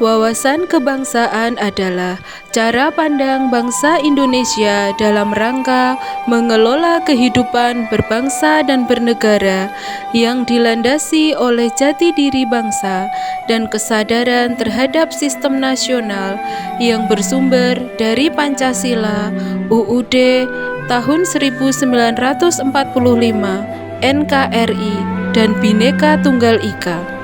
Wawasan kebangsaan adalah cara pandang bangsa Indonesia dalam rangka mengelola kehidupan berbangsa dan bernegara yang dilandasi oleh jati diri bangsa dan kesadaran terhadap sistem nasional yang bersumber dari Pancasila, UUD tahun 1945, NKRI, dan Bhinneka Tunggal Ika,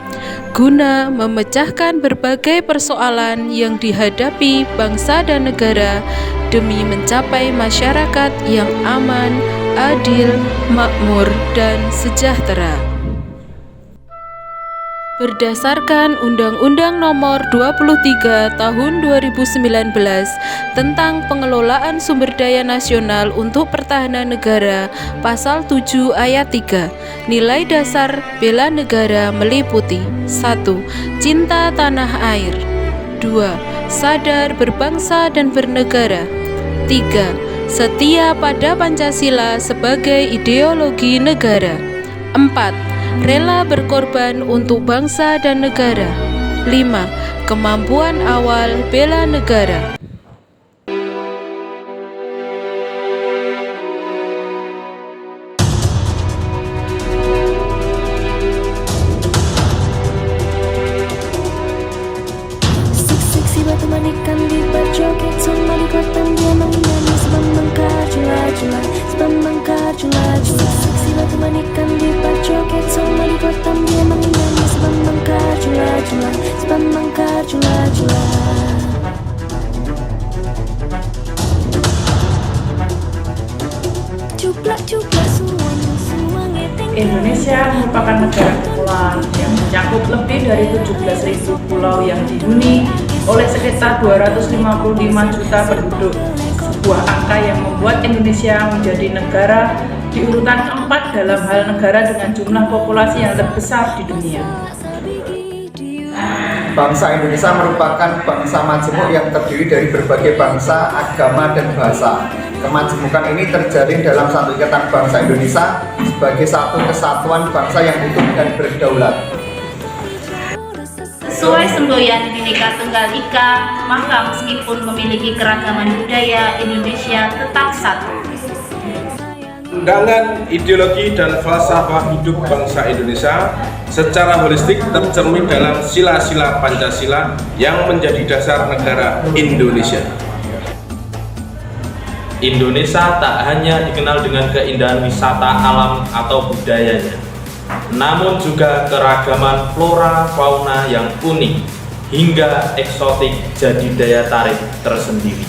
guna memecahkan berbagai persoalan yang dihadapi bangsa dan negara demi mencapai masyarakat yang aman, adil, makmur, dan sejahtera. Berdasarkan Undang-Undang Nomor 23 Tahun 2019 tentang Pengelolaan Sumber Daya Nasional untuk Pertahanan Negara, Pasal 7 Ayat 3, nilai dasar bela negara meliputi 1. Cinta tanah air. 2. Sadar berbangsa dan bernegara. 3. Setia pada Pancasila sebagai ideologi negara. 4. Rela berkorban untuk bangsa dan negara. 5. Kemampuan awal bela negara. Seksi batu manikan di berjoget, semua di kotam dia menyanyi sebab mengkar jula-jula, sebab mengkar jula-jula. Seksi batu manikan di berjoget, semua di kotam dia menyanyi sebab mengkar jula-jula, sebab mengkar jula-jula. Cuplak-cuplak semua ngeteng. Indonesia merupakan negara kepulauan yang mencakup lebih dari 17.000 pulau yang dihuni oleh sekitar 255 juta penduduk. Sebuah angka yang membuat Indonesia menjadi negara di urutan keempat dalam hal negara dengan jumlah populasi yang terbesar di dunia. Bangsa Indonesia merupakan bangsa majemuk yang terdiri dari berbagai bangsa, agama, dan bahasa. Kemajemukan ini terjalin dalam satu ikatan bangsa Indonesia sebagai satu kesatuan bangsa yang utuh dan berdaulat. Sesuai semboyan Bhinneka Tunggal Ika, maka meskipun memiliki keragaman budaya, Indonesia tetap satu. Undangan ideologi dan falsafah hidup bangsa Indonesia secara holistik tercermin dalam sila-sila Pancasila yang menjadi dasar negara Indonesia. Indonesia tak hanya dikenal dengan keindahan wisata alam atau budayanya, namun juga keragaman flora fauna yang unik hingga eksotik jadi daya tarik tersendiri.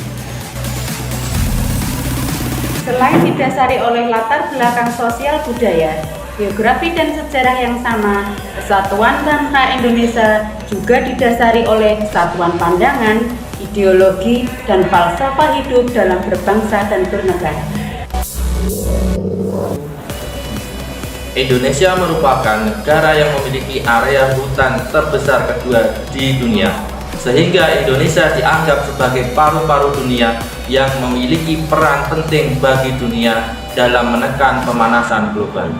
Selain didasari oleh latar belakang sosial budaya, geografi dan sejarah yang sama, kesatuan bangsa Indonesia juga didasari oleh kesatuan pandangan, ideologi, dan falsafah hidup dalam berbangsa dan bernegara. Indonesia merupakan negara yang memiliki area hutan terbesar kedua di dunia, sehingga Indonesia dianggap sebagai paru-paru dunia yang memiliki peran penting bagi dunia dalam menekan pemanasan global.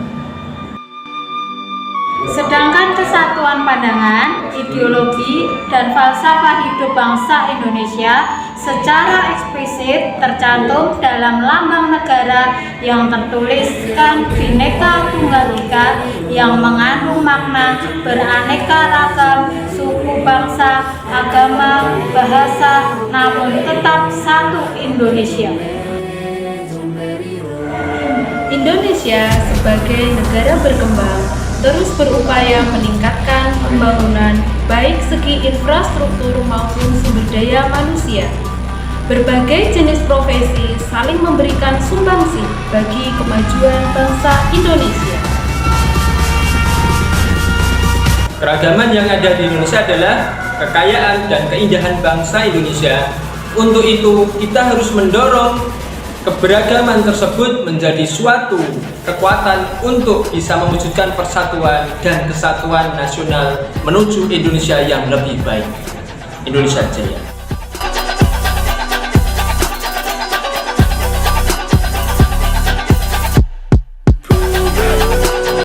Sedangkan kesatuan pandangan, ideologi, dan falsafah hidup bangsa Indonesia secara eksplisit tercantum dalam lambang negara yang tertuliskan Bhinneka Tunggal Ika yang mengandung makna beraneka ragam suku bangsa, agama, bahasa, namun tetap satu Indonesia. Indonesia sebagai negara berkembang terus berupaya meningkatkan pembangunan baik segi infrastruktur maupun sumber daya manusia. Berbagai jenis profesi saling memberikan sumbangsi bagi kemajuan bangsa Indonesia. Keragaman yang ada di Indonesia adalah kekayaan dan keindahan bangsa Indonesia. Untuk itu, kita harus mendorong keberagaman tersebut menjadi suatu kekuatan untuk bisa mewujudkan persatuan dan kesatuan nasional menuju Indonesia yang lebih baik. Indonesia Jaya.